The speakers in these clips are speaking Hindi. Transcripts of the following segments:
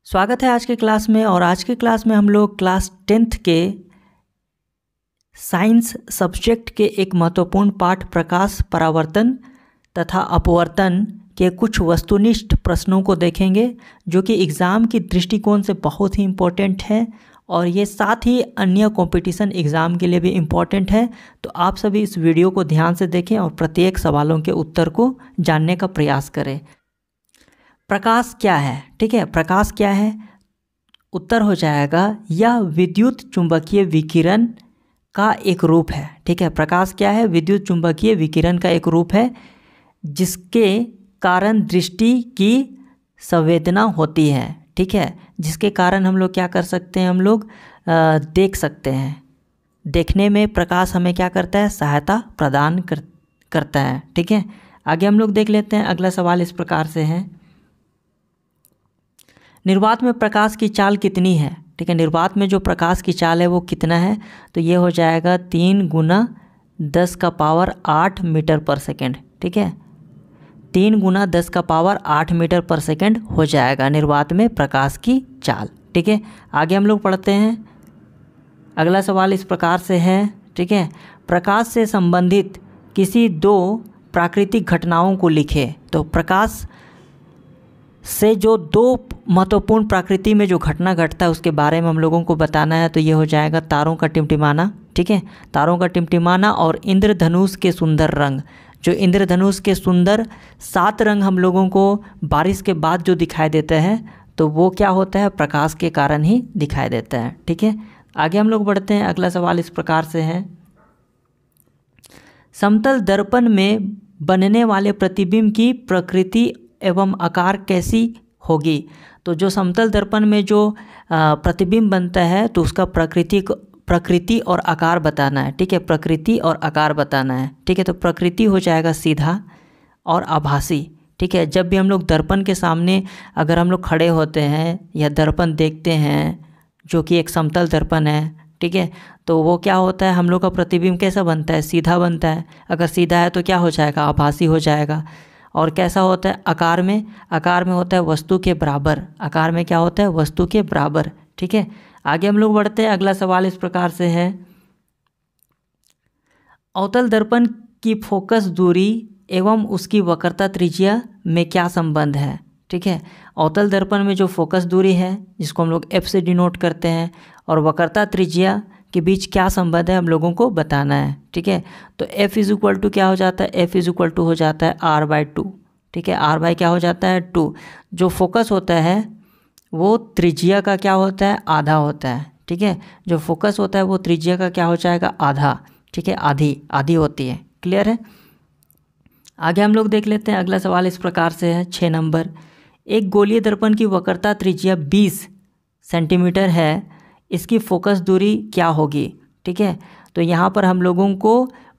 स्वागत है आज के क्लास में। और आज के क्लास में हम लोग क्लास 10th के साइंस सब्जेक्ट के एक महत्वपूर्ण पाठ प्रकाश परावर्तन तथा अपवर्तन के कुछ वस्तुनिष्ठ प्रश्नों को देखेंगे, जो कि एग्ज़ाम की दृष्टिकोण से बहुत ही इम्पोर्टेंट है और ये साथ ही अन्य कंपटीशन एग्ज़ाम के लिए भी इम्पोर्टेंट है। तो आप सभी इस वीडियो को ध्यान से देखें और प्रत्येक सवालों के उत्तर को जानने का प्रयास करें। प्रकाश क्या है? ठीक है, प्रकाश क्या है? उत्तर हो जाएगा यह विद्युत चुंबकीय विकिरण का एक रूप है। ठीक है, प्रकाश क्या है? विद्युत चुंबकीय विकिरण का एक रूप है जिसके कारण दृष्टि की संवेदना होती है। ठीक है, जिसके कारण हम लोग क्या कर सकते हैं, हम लोग देख सकते हैं। देखने में प्रकाश हमें क्या करता है? सहायता प्रदान करता है। ठीक है, आगे हम लोग देख लेते हैं। अगला सवाल इस प्रकार से है, निर्वात में प्रकाश की चाल कितनी है? ठीक है, निर्वात में जो प्रकाश की चाल है वो कितना है? तो ये हो जाएगा 3 × 10⁸ मीटर पर सेकेंड। ठीक है, 3 × 10⁸ मीटर पर सेकेंड हो जाएगा निर्वात में प्रकाश की चाल। ठीक है, आगे हम लोग पढ़ते हैं। अगला सवाल इस प्रकार से है, ठीक है, प्रकाश से संबंधित किसी 2 प्राकृतिक घटनाओं को लिखे। तो प्रकाश से जो 2 महत्वपूर्ण प्रकृति में जो घटना घटता है उसके बारे में हम लोगों को बताना है। तो ये हो जाएगा तारों का टिमटिमाना। ठीक है, तारों का टिमटिमाना और इंद्रधनुष के सुंदर रंग। जो इंद्रधनुष के सुंदर 7 रंग हम लोगों को बारिश के बाद जो दिखाई देते हैं, तो वो क्या होता है? प्रकाश के कारण ही दिखाई देता है। ठीक है, आगे हम लोग बढ़ते हैं। अगला सवाल इस प्रकार से है, समतल दर्पण में बनने वाले प्रतिबिंब की प्रकृति एवं आकार कैसी होगी? तो जो समतल दर्पण में जो प्रतिबिंब बनता है तो उसका प्रकृति और आकार बताना है। ठीक है, प्रकृति और आकार बताना है। ठीक है, तो प्रकृति हो जाएगा सीधा और आभासी। ठीक है, जब भी हम लोग दर्पण के सामने अगर हम लोग खड़े होते हैं या दर्पण देखते हैं जो कि एक समतल दर्पण है, ठीक है, तो वो क्या होता है, हम लोग का प्रतिबिंब कैसा बनता है? सीधा बनता है। अगर सीधा है तो क्या हो जाएगा? आभासी हो जाएगा। और कैसा होता है? आकार में होता है वस्तु के बराबर। आकार में क्या होता है? वस्तु के बराबर। ठीक है, आगे हम लोग बढ़ते हैं। अगला सवाल इस प्रकार से है, अवतल दर्पण की फोकस दूरी एवं उसकी वक्रता त्रिज्या में क्या संबंध है? ठीक है, अवतल दर्पण में जो फोकस दूरी है जिसको हम लोग F से डिनोट करते हैं और वक्रता त्रिज्या के बीच क्या संबंध है हम लोगों को बताना है। ठीक है, तो F = क्या हो जाता है? F = हो जाता है R/2। ठीक है, R/ क्या हो जाता है? 2। जो फोकस होता है वो त्रिज्या का क्या होता है? आधा होता है। ठीक है, जो फोकस होता है वो त्रिज्या का क्या हो जाएगा? आधा। ठीक है, आधी होती है। क्लियर है? आगे हम लोग देख लेते हैं। अगला सवाल इस प्रकार से है, 6 नंबर, एक गोलीय दर्पण की वक्रता त्रिज्या 20 सेंटीमीटर है, इसकी फोकस दूरी क्या होगी? ठीक है, तो यहाँ पर हम लोगों को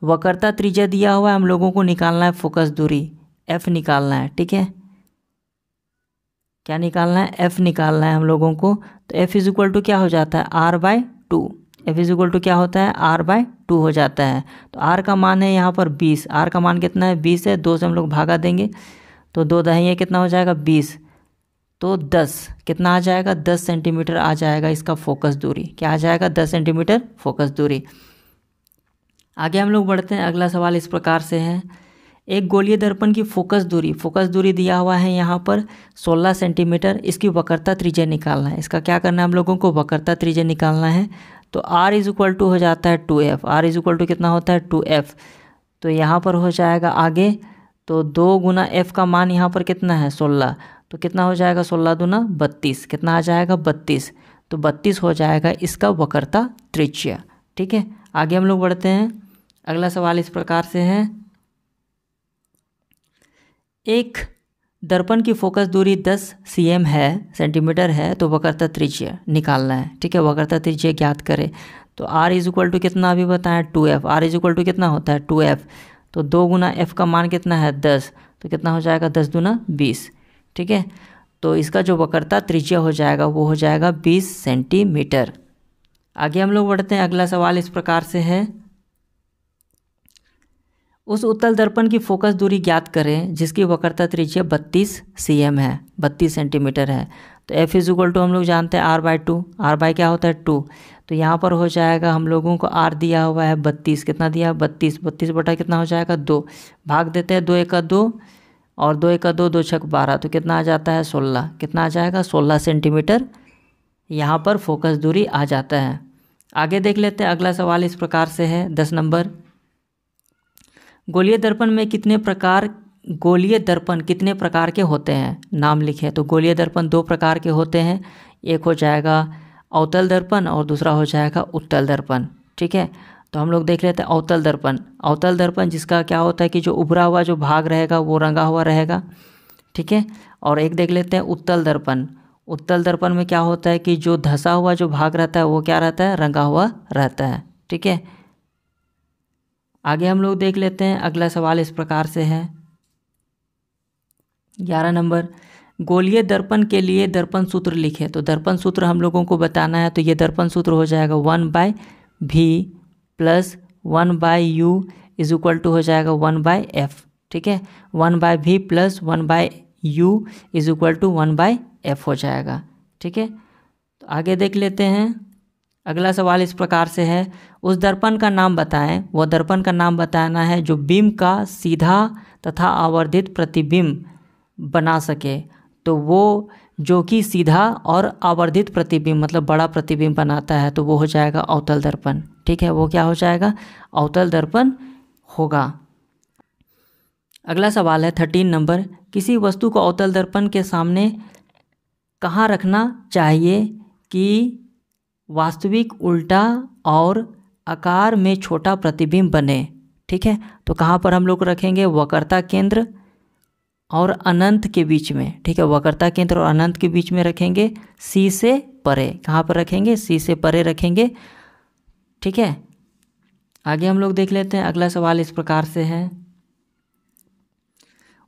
वक्रता त्रिज्या दिया हुआ है, हम लोगों को निकालना है फोकस दूरी, F निकालना है। ठीक है, क्या निकालना है? F निकालना है हम लोगों को। तो F = क्या हो जाता है? R/2। F = क्या होता है? R/2 हो जाता है। तो R का मान है यहाँ पर 20। R का मान कितना है? 20 है। 2 से हम लोग भागा देंगे तो 2 दहिये कितना हो जाएगा? 20। तो 10 कितना आ जाएगा? 10 सेंटीमीटर आ जाएगा इसका फोकस दूरी। क्या आ जाएगा? 10 सेंटीमीटर फोकस दूरी। आगे हम लोग बढ़ते हैं। अगला सवाल इस प्रकार से है, एक गोलीय दर्पण की फोकस दूरी दिया हुआ है यहाँ पर 16 सेंटीमीटर, इसकी वक्रता त्रिज्या निकालना है। इसका क्या करना है हम लोगों को? वक्रता त्रिज्या निकालना है। तो R = हो जाता है 2F। R = कितना होता है? 2F। तो यहाँ पर हो जाएगा आगे, तो 2 × F का मान यहाँ पर कितना है? 16। तो कितना हो जाएगा? 16 दूना 32। कितना आ जाएगा? 32। तो 32 हो जाएगा इसका वक्रता त्रिज्या। ठीक है, आगे हम लोग बढ़ते हैं। अगला सवाल इस प्रकार से है, एक दर्पण की फोकस दूरी 10 cm है, सेंटीमीटर है, तो वक्रता त्रिज्या निकालना है। ठीक है, वक्रता त्रिज्या ज्ञात करें। तो R = कितना अभी बताएं? 2F। R = कितना होता है? 2F। तो 2 × F का मान कितना है? 10। तो कितना हो जाएगा? 10 दूना 20। ठीक है, तो इसका जो वक्रता त्रिज्या हो जाएगा वो हो जाएगा 20 सेंटीमीटर। आगे हम लोग बढ़ते हैं। अगला सवाल इस प्रकार से है, उस उत्तल दर्पण की फोकस दूरी ज्ञात करें जिसकी वक्रता त्रिज्या 32 cm है, 32 सेंटीमीटर है। तो F इज इक्वल टू हम लोग जानते हैं R/2, R क्या होता है 2। तो यहाँ पर हो जाएगा हम लोगों को R दिया हुआ है 32, कितना दिया है 32, 32 बटा कितना हो जाएगा 2, भाग देते हैं 2 1 2 और 2 1 2, 2 6 12, तो कितना आ जाता है 16, कितना आ जाएगा 16 सेंटीमीटर यहाँ पर फोकस दूरी आ जाता है। आगे देख लेते हैं अगला सवाल इस प्रकार से है 10 नंबर। गोलीय दर्पण कितने प्रकार के होते हैं, नाम लिखे। तो गोलीय दर्पण 2 प्रकार के होते हैं, एक हो जाएगा अवतल दर्पण और दूसरा हो जाएगा उत्तल दर्पण। ठीक है, तो हम लोग देख लेते हैं अवतल दर्पण। अवतल दर्पण जिसका क्या होता है कि जो उभरा हुआ जो भाग रहेगा वो रंगा हुआ रहेगा। ठीक है, और एक देख लेते हैं उत्तल दर्पण। उत्तल दर्पण में क्या होता है कि जो धंसा हुआ जो भाग रहता है वो क्या रहता है, रंगा हुआ रहता है। ठीक है, आगे हम लोग देख लेते हैं अगला सवाल इस प्रकार से है 11 नंबर। गोलीय दर्पण के लिए दर्पण सूत्र लिखे। तो दर्पण सूत्र हम लोगों को बताना है, तो ये दर्पण सूत्र हो जाएगा 1/v plus 1/u is equal to हो जाएगा 1/f। ठीक है, 1/v plus 1/u is equal to 1/f हो जाएगा। ठीक है, तो आगे देख लेते हैं अगला सवाल इस प्रकार से है, उस दर्पण का नाम बताएं। वह दर्पण का नाम बताना है जो बीम का सीधा तथा आवर्धित प्रतिबिंब बना सके। तो वो जो कि सीधा और आवर्धित प्रतिबिंब मतलब बड़ा प्रतिबिंब बनाता है, तो वो हो जाएगा अवतल दर्पण। ठीक है, वो क्या हो जाएगा, अवतल दर्पण होगा। अगला सवाल है 13 नंबर। किसी वस्तु को अवतल दर्पण के सामने कहाँ रखना चाहिए कि वास्तविक उल्टा और आकार में छोटा प्रतिबिंब बने। ठीक है, तो कहाँ पर हम लोग रखेंगे, वक्रता केंद्र और अनंत के बीच में। ठीक है, वक्रता केंद्र और अनंत के बीच में रखेंगे, सी से परे। कहाँ पर रखेंगे, सी से परे रखेंगे। ठीक है, आगे हम लोग देख लेते हैं अगला सवाल इस प्रकार से है,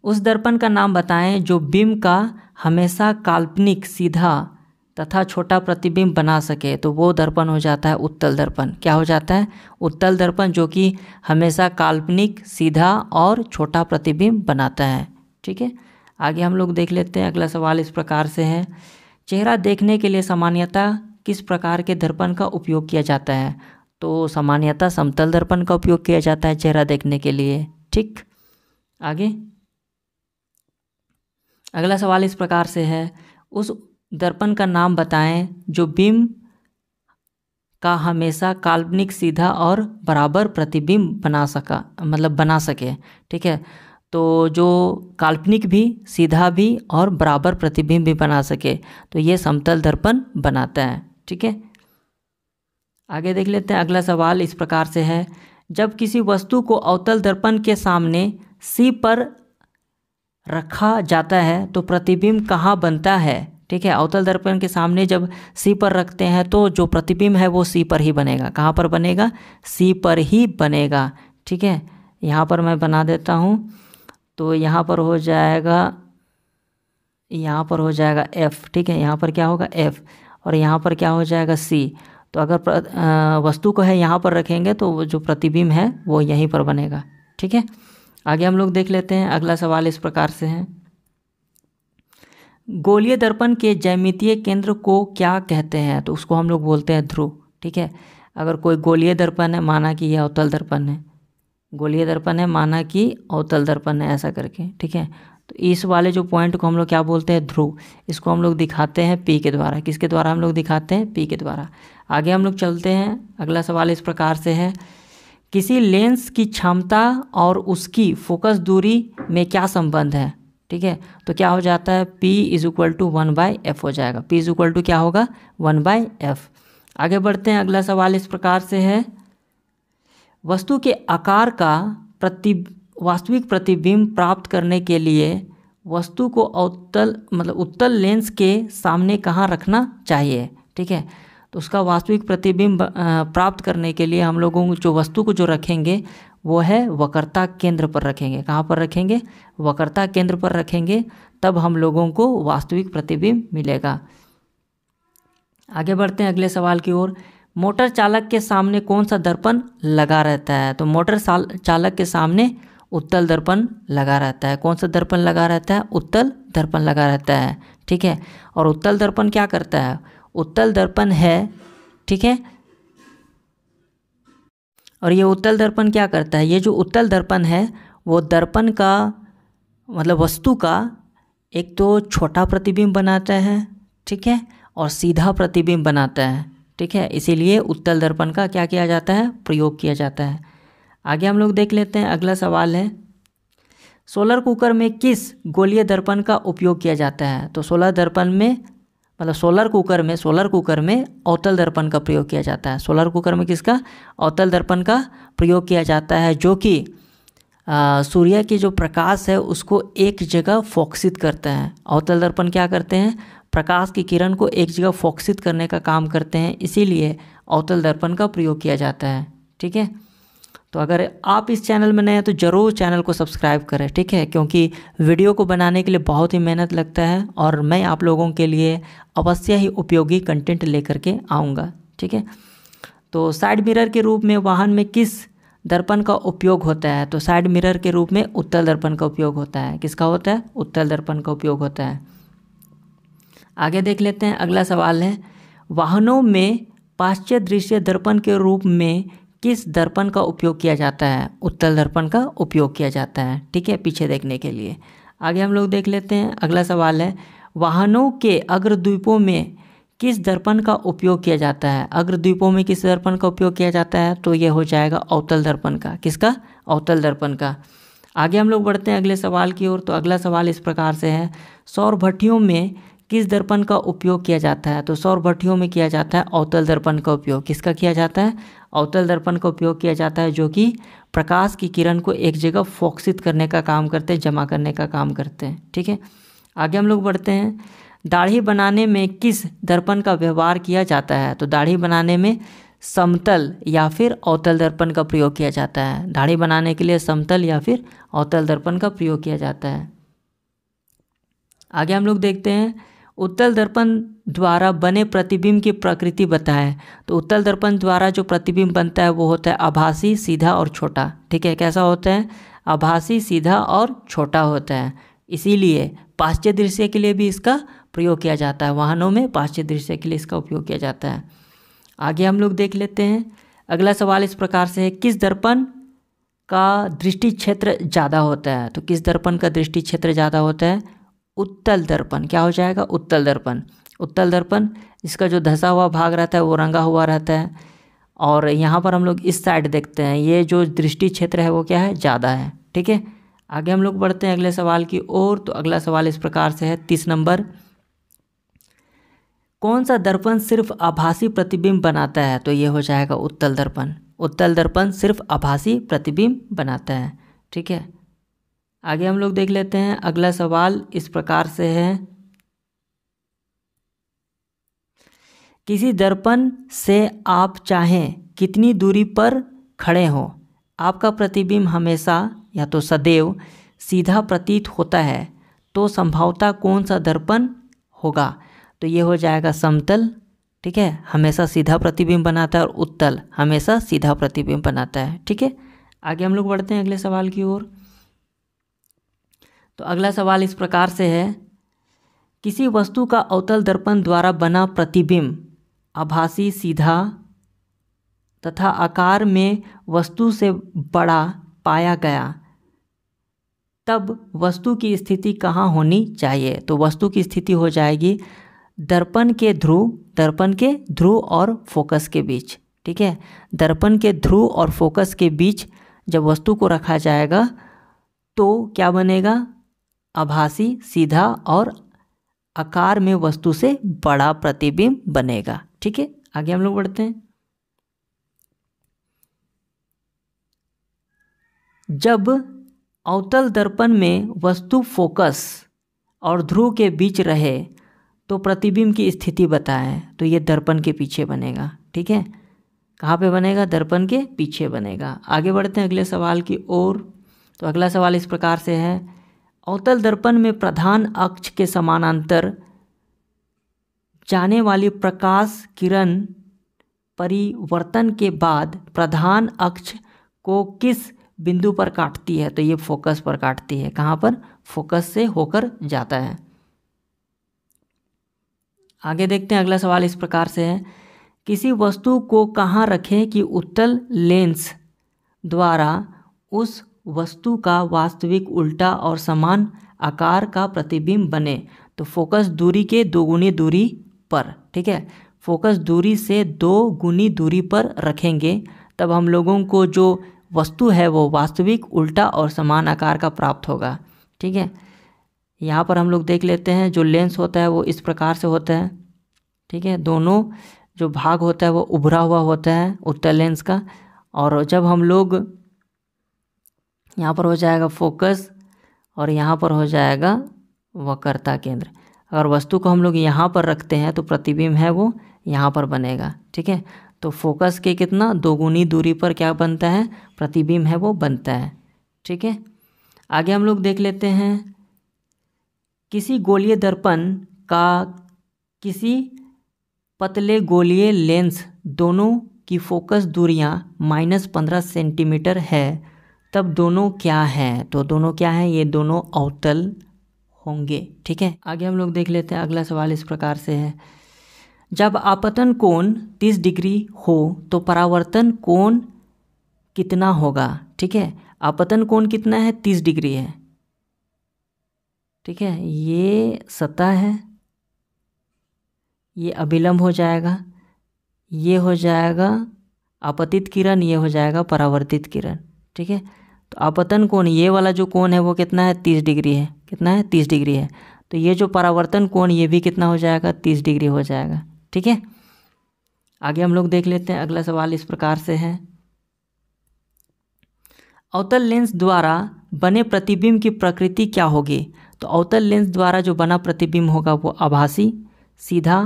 उस दर्पण का नाम बताएं जो बिंब का हमेशा काल्पनिक सीधा तथा छोटा प्रतिबिंब बना सके। तो वो दर्पण हो जाता है उत्तल दर्पण। क्या हो जाता है, उत्तल दर्पण, जो कि हमेशा काल्पनिक सीधा और छोटा प्रतिबिंब बनाता है। ठीक है, आगे हम लोग देख लेते हैं अगला सवाल इस प्रकार से है, चेहरा देखने के लिए सामान्यतः किस प्रकार के दर्पण का उपयोग किया जाता है। तो सामान्यतः समतल दर्पण का उपयोग किया जाता है चेहरा देखने के लिए। ठीक, आगे अगला सवाल इस प्रकार से है, उस दर्पण का नाम बताएं जो बिंब का हमेशा काल्पनिक सीधा और बराबर प्रतिबिंब बना सके। ठीक है, तो जो काल्पनिक भी, सीधा भी और बराबर प्रतिबिंब भी बना सके, तो ये समतल दर्पण बनाता है। ठीक है, आगे देख लेते हैं अगला सवाल इस प्रकार से है, जब किसी वस्तु को अवतल दर्पण के सामने सी पर रखा जाता है तो प्रतिबिंब कहाँ बनता है। ठीक है, अवतल दर्पण के सामने जब सी पर रखते हैं तो जो प्रतिबिंब है वो सी पर ही बनेगा। कहाँ पर बनेगा, सी पर ही बनेगा। ठीक है, यहाँ पर मैं बना देता हूँ, तो यहाँ पर हो जाएगा F। ठीक है, यहाँ पर क्या होगा F और यहाँ पर क्या हो जाएगा C। तो अगर वस्तु को है यहाँ पर रखेंगे तो वो जो प्रतिबिंब है वो यहीं पर बनेगा। ठीक है, आगे हम लोग देख लेते हैं अगला सवाल इस प्रकार से है, गोलीय दर्पण के ज्यामितीय केंद्र को क्या कहते हैं। तो उसको हम लोग बोलते हैं ध्रुव। ठीक है, अगर कोई गोलीय दर्पण है, माना कि यह अवतल दर्पण है, गोलीय दर्पण है, माना कि अवतल दर्पण है, ऐसा करके। ठीक है, तो इस वाले जो पॉइंट को हम लोग क्या बोलते हैं, ध्रुव। इसको हम लोग दिखाते हैं P के द्वारा। किसके द्वारा हम लोग दिखाते हैं, P के द्वारा। आगे हम लोग चलते हैं, अगला सवाल इस प्रकार से है, किसी लेंस की क्षमता और उसकी फोकस दूरी में क्या संबंध है। ठीक है, तो क्या हो जाता है, P is equal to 1/f हो जाएगा। P इज इक्वल टू क्या होगा, 1/f। आगे बढ़ते हैं, अगला सवाल इस प्रकार से है, वस्तु के आकार का वास्तविक प्रतिबिंब प्राप्त करने के लिए वस्तु को उत्तल लेंस के सामने कहाँ रखना चाहिए। ठीक है, तो उसका वास्तविक प्रतिबिंब प्राप्त करने के लिए हम लोगों को जो वस्तु को जो रखेंगे वो है वक्रता केंद्र पर रखेंगे। कहाँ पर रखेंगे, वक्रता केंद्र पर रखेंगे, तब हम लोगों को वास्तविक प्रतिबिंब मिलेगा। आगे बढ़ते हैं अगले सवाल की ओर, मोटर चालक के सामने कौन सा दर्पण लगा रहता है। तो मोटर चालक के सामने उत्तल दर्पण लगा रहता है। कौन सा दर्पण लगा रहता है? उत्तल दर्पण लगा रहता है, ठीक है। और उत्तल दर्पण क्या करता है? उत्तल दर्पण है, ठीक है। और ये उत्तल दर्पण क्या करता है? ये जो उत्तल दर्पण है वो दर्पण का मतलब वस्तु का एक तो छोटा प्रतिबिंब बनाता है, ठीक है, और सीधा प्रतिबिंब बनाता है, ठीक है। इसीलिए उत्तल दर्पण का क्या किया जाता है? प्रयोग किया जाता है। आगे हम लोग देख लेते हैं। अगला सवाल है, सोलर कुकर में किस गोलीय दर्पण का उपयोग किया जाता है? तो सोलर कुकर में अवतल दर्पण का प्रयोग किया जाता है। सोलर कुकर में किसका? अवतल दर्पण का प्रयोग किया जाता है, जो कि सूर्य की जो प्रकाश है उसको एक जगह फोकसित करता है। अवतल दर्पण क्या करते हैं? प्रकाश की किरण को एक जगह फोकसित करने का काम करते हैं, इसीलिए अवतल दर्पण का प्रयोग किया जाता है, ठीक है। तो अगर आप इस चैनल में नए हैं तो ज़रूर चैनल को सब्सक्राइब करें, ठीक है, क्योंकि वीडियो को बनाने के लिए बहुत ही मेहनत लगता है और मैं आप लोगों के लिए अवश्य ही उपयोगी कंटेंट लेकर के आऊँगा, ठीक है। तो साइड मिरर के रूप में वाहन में किस दर्पण का उपयोग होता है? तो साइड मिरर के रूप में उत्तल दर्पण का उपयोग होता है। किसका होता है? उत्तल दर्पण का उपयोग होता है। आगे देख लेते हैं। अगला सवाल है, वाहनों में पार्श्व दृश्य दर्पण के रूप में किस दर्पण का उपयोग किया जाता है? उत्तल दर्पण का उपयोग किया जाता है, ठीक है, पीछे देखने के लिए। आगे हम लोग देख लेते हैं। अगला सवाल है, वाहनों के अग्रद्वीपों में किस दर्पण का उपयोग किया जाता है? अग्रद्वीपों में किस दर्पण का उपयोग किया जाता है? तो ये हो जाएगा अवतल दर्पण का। किसका? अवतल दर्पण का। आगे हम लोग बढ़ते हैं अगले सवाल की ओर। तो अगला सवाल इस प्रकार से है, सौर भट्टियों में किस दर्पण का उपयोग किया जाता है? तो सौर भट्टियों में किया जाता है अवतल दर्पण का उपयोग। किसका किया जाता है? अवतल दर्पण का उपयोग किया जाता है, जो कि प्रकाश की किरण को एक जगह फोकसित करने का काम करते हैं, जमा करने का काम करते हैं, ठीक है। आगे हम लोग बढ़ते हैं। दाढ़ी बनाने में किस दर्पण का व्यवहार किया जाता है? तो दाढ़ी बनाने में समतल या फिर अवतल दर्पण का प्रयोग किया जाता है। दाढ़ी बनाने के लिए समतल या फिर अवतल दर्पण का प्रयोग किया जाता है। आगे हम लोग देखते हैं, उत्तल दर्पण द्वारा बने प्रतिबिंब की प्रकृति बताएं। तो उत्तल दर्पण द्वारा जो प्रतिबिंब बनता है वो होता है आभासी, सीधा और छोटा, ठीक है। कैसा होता है? आभासी, सीधा और छोटा होता है। इसीलिए पार्श्व दृश्य के लिए भी इसका प्रयोग किया जाता है। वाहनों में पार्श्व दृश्य के लिए इसका उपयोग किया जाता है। आगे हम लोग देख लेते हैं। अगला सवाल इस प्रकार से है, किस दर्पण का दृष्टि क्षेत्र ज़्यादा होता है? तो किस दर्पण का दृष्टि क्षेत्र ज़्यादा होता है? उत्तल दर्पण। क्या हो जाएगा? उत्तल दर्पण। उत्तल दर्पण इसका जो धंसा हुआ भाग रहता है वो रंगा हुआ रहता है, और यहाँ पर हम लोग इस साइड देखते हैं, ये जो दृष्टि क्षेत्र है वो क्या है? ज़्यादा है, ठीक है। आगे हम लोग बढ़ते हैं अगले सवाल की ओर। तो अगला सवाल इस प्रकार से है, 30 नंबर, कौन सा दर्पण सिर्फ आभासी प्रतिबिंब बनाता है? तो ये हो जाएगा उत्तल दर्पण। उत्तल दर्पण सिर्फ आभासी प्रतिबिंब बनाता है, ठीक है। आगे हम लोग देख लेते हैं। अगला सवाल इस प्रकार से है, किसी दर्पण से आप चाहें कितनी दूरी पर खड़े हों, आपका प्रतिबिंब हमेशा या तो सदैव सीधा प्रतीत होता है, तो संभवतः कौन सा दर्पण होगा? तो ये हो जाएगा समतल, ठीक है, हमेशा सीधा प्रतिबिंब बनाता है, और उत्तल हमेशा सीधा प्रतिबिंब बनाता है, ठीक है। आगे हम लोग बढ़ते हैं अगले सवाल की ओर। तो अगला सवाल इस प्रकार से है, किसी वस्तु का अवतल दर्पण द्वारा बना प्रतिबिंब आभासी, सीधा तथा आकार में वस्तु से बड़ा पाया गया, तब वस्तु की स्थिति कहाँ होनी चाहिए? तो वस्तु की स्थिति हो जाएगी दर्पण के ध्रुव और फोकस के बीच, ठीक है। दर्पण के ध्रुव और फोकस के बीच जब वस्तु को रखा जाएगा तो क्या बनेगा? आभासी, सीधा और आकार में वस्तु से बड़ा प्रतिबिंब बनेगा, ठीक है। आगे हम लोग बढ़ते हैं। जब अवतल दर्पण में वस्तु फोकस और ध्रुव के बीच रहे तो प्रतिबिंब की स्थिति बताएं। तो ये दर्पण के पीछे बनेगा, ठीक है। कहाँ पे बनेगा? दर्पण के पीछे बनेगा। आगे बढ़ते हैं अगले सवाल की ओर। तो अगला सवाल इस प्रकार से है, अवतल दर्पण में प्रधान अक्ष के समानांतर जाने वाली प्रकाश किरण परिवर्तन के बाद प्रधान अक्ष को किस बिंदु पर काटती है, तो ये फोकस पर काटती है। कहाँ पर? फोकस से होकर जाता है। आगे देखते हैं, अगला सवाल इस प्रकार से है, किसी वस्तु को कहाँ रखें कि उत्तल लेंस द्वारा उस वस्तु का वास्तविक उल्टा और समान आकार का प्रतिबिंब बने? तो फोकस दूरी के 2 गुनी दूरी पर, ठीक है, फोकस दूरी से 2 गुनी दूरी पर रखेंगे, तब हम लोगों को जो वस्तु है वो वास्तविक उल्टा और समान आकार का प्राप्त होगा। ठीक है, यहाँ पर हम लोग देख लेते हैं, जो लेंस होता है वो इस प्रकार से होता है। ठीक है, दोनों जो भाग होता है वो उभरा हुआ होता है उत्तल लेंस का, और जब हम लोग यहाँ पर हो जाएगा फोकस और यहाँ पर हो जाएगा वक्रता केंद्र। अगर वस्तु को हम लोग यहाँ पर रखते हैं तो प्रतिबिंब है वो यहाँ पर बनेगा। ठीक है, तो फोकस के कितना 2 गुनी दूरी पर क्या बनता है? प्रतिबिंब है वो बनता है। ठीक है, आगे हम लोग देख लेते हैं, किसी गोलीय दर्पण का किसी पतले गोलीय लेंस दोनों की फोकस दूरियां -15 सेंटीमीटर है, तब दोनों क्या हैं? तो दोनों क्या हैं? ये दोनों अवतल होंगे। ठीक है, आगे हम लोग देख लेते हैं, अगला सवाल इस प्रकार से है, जब आपतन कोण 30 डिग्री हो तो परावर्तन कोण कितना होगा? ठीक है, आपतन कोण कितना है? 30 डिग्री है। ठीक है, ये सतह है, ये अभिलंब हो जाएगा, ये हो जाएगा आपतित किरण, ये हो जाएगा परावर्तित किरण। ठीक है, तो आपतन कोण ये वाला जो कोण है वो कितना है? 30 डिग्री है। कितना है? 30 डिग्री है। तो ये जो परावर्तन कोण ये भी कितना हो जाएगा? 30 डिग्री हो जाएगा। ठीक है, आगे हम लोग देख लेते हैं, अगला सवाल इस प्रकार से है, अवतल लेंस द्वारा बने प्रतिबिंब की प्रकृति क्या होगी? तो अवतल लेंस द्वारा जो बना प्रतिबिंब होगा वो आभासी, सीधा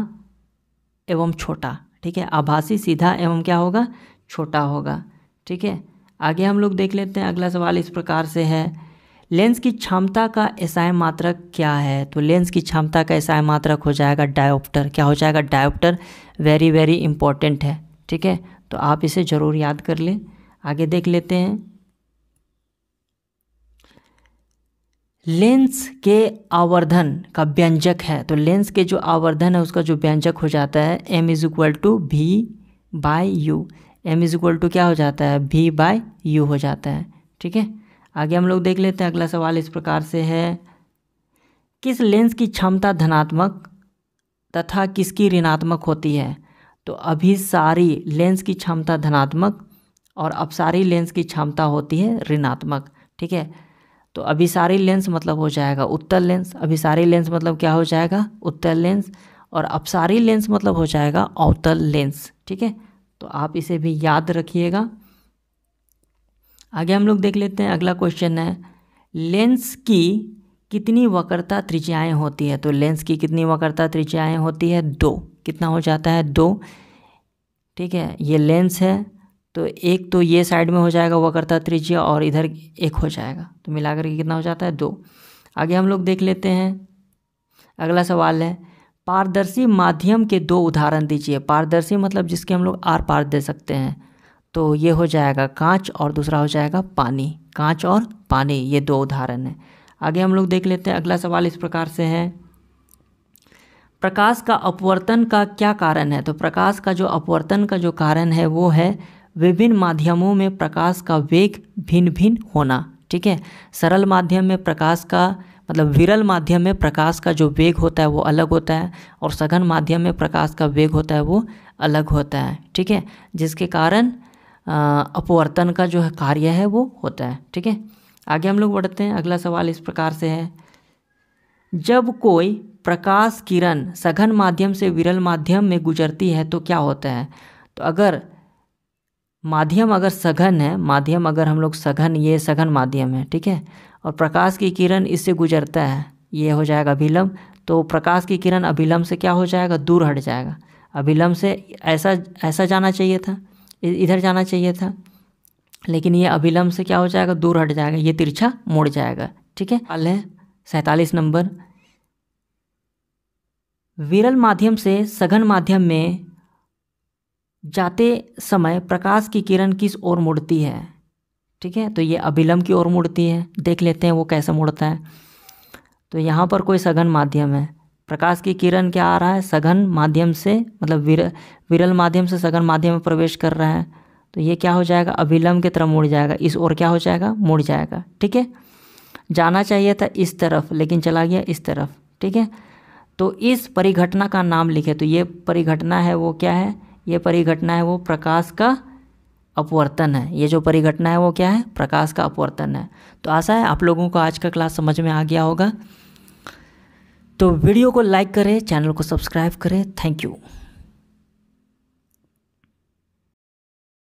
एवं छोटा। ठीक है, आभासी, सीधा एवं क्या होगा? छोटा होगा। ठीक है, आगे हम लोग देख लेते हैं, अगला सवाल इस प्रकार से है, लेंस की क्षमता का एसआई मात्रक क्या है? तो लेंस की क्षमता का एसआई मात्रक हो जाएगा डायोप्टर। क्या हो जाएगा? डायोप्टर। वेरी वेरी इंपॉर्टेंट है। ठीक है, तो आप इसे ज़रूर याद कर लें। आगे देख लेते हैं, लेंस के आवर्धन का व्यंजक है, तो लेंस के जो आवर्धन है उसका जो व्यंजक हो जाता है m = v/u। m = क्या हो जाता है? v/u हो जाता है। ठीक है, आगे हम लोग देख लेते हैं, अगला सवाल इस प्रकार से है, किस लेंस की क्षमता धनात्मक तथा किसकी ऋणात्मक होती है? तो अभिसारी लेंस की क्षमता धनात्मक और अपसारी लेंस की क्षमता होती है ऋणात्मक। ठीक है, तो अभिसारी लेंस मतलब हो जाएगा उत्तल लेंस, अभिसारी लेंस मतलब क्या हो जाएगा? उत्तल लेंस, और अपसारी लेंस मतलब हो जाएगा अवतल लेंस। ठीक है, तो आप इसे भी याद रखिएगा। आगे हम लोग देख लेते हैं, अगला क्वेश्चन है, लेंस की कितनी वक्रता त्रिज्याएं होती है? तो लेंस की कितनी वक्रता त्रिज्याएं होती है? 2। कितना हो जाता है? 2। ठीक है, ये लेंस है तो एक तो ये साइड में हो जाएगा वक्रता त्रिज्या और इधर एक हो जाएगा, तो मिलाकर के कितना हो जाता है? 2। आगे हम लोग देख लेते हैं, अगला सवाल है, पारदर्शी माध्यम के 2 उदाहरण दीजिए। पारदर्शी मतलब जिसके हम लोग आर पार दे सकते हैं, तो ये हो जाएगा कांच और दूसरा हो जाएगा पानी। कांच और पानी, ये 2 उदाहरण हैं। आगे हम लोग देख लेते हैं, अगला सवाल इस प्रकार से है, प्रकाश का अपवर्तन का क्या कारण है? तो प्रकाश का जो अपवर्तन का जो कारण है वो है विभिन्न माध्यमों में प्रकाश का वेग भिन्न भिन्न होना। ठीक है, सरल माध्यम में प्रकाश का मतलब विरल माध्यम में प्रकाश का जो वेग होता है वो अलग होता है, और सघन माध्यम में प्रकाश का वेग होता है वो अलग होता है। ठीक है, जिसके कारण अपवर्तन का जो कार्य है वो होता है। ठीक है, आगे हम लोग बढ़ते हैं, अगला सवाल इस प्रकार से है, जब कोई प्रकाश किरण सघन माध्यम से विरल माध्यम में गुजरती है तो क्या होता है? तो अगर माध्यम अगर सघन है, माध्यम अगर हम लोग सघन, ये सघन माध्यम है, ठीक है, और प्रकाश की किरण इससे गुजरता है, ये हो जाएगा अभिलंब, तो प्रकाश की किरण अभिलंब से क्या हो जाएगा? दूर हट जाएगा। अभिलंब से ऐसा जाना चाहिए था, इधर जाना चाहिए था, लेकिन ये अभिलंब से क्या हो जाएगा? दूर हट जाएगा, ये तिरछा मुड़ जाएगा। ठीक है, सवाल है 47 नंबर, विरल माध्यम से सघन माध्यम में जाते समय प्रकाश की किरण किस ओर मुड़ती है? ठीक है। तो ये अभिलंब की ओर मुड़ती है, देख लेते हैं वो कैसे मुड़ता है। तो यहाँ पर कोई सघन माध्यम है, प्रकाश की किरण क्या आ रहा है, सघन माध्यम से, मतलब विरल माध्यम से सघन माध्यम में प्रवेश कर रहा है। तो ये क्या हो जाएगा, अभिलंब की तरफ मुड़ जाएगा, इस ओर क्या हो जाएगा, मुड़ जाएगा। ठीक है, जाना चाहिए था इस तरफ लेकिन चला गया इस तरफ। ठीक है, तो इस परिघटना का नाम लिखे। तो ये परिघटना है वो क्या है, ये परिघटना है वो प्रकाश का अपवर्तन है। ये जो परिघटना है वो क्या है, प्रकाश का अपवर्तन है। तो आशा है आप लोगों को आज का क्लास समझ में आ गया होगा। तो वीडियो को लाइक करें, चैनल को सब्सक्राइब करें। Thank you.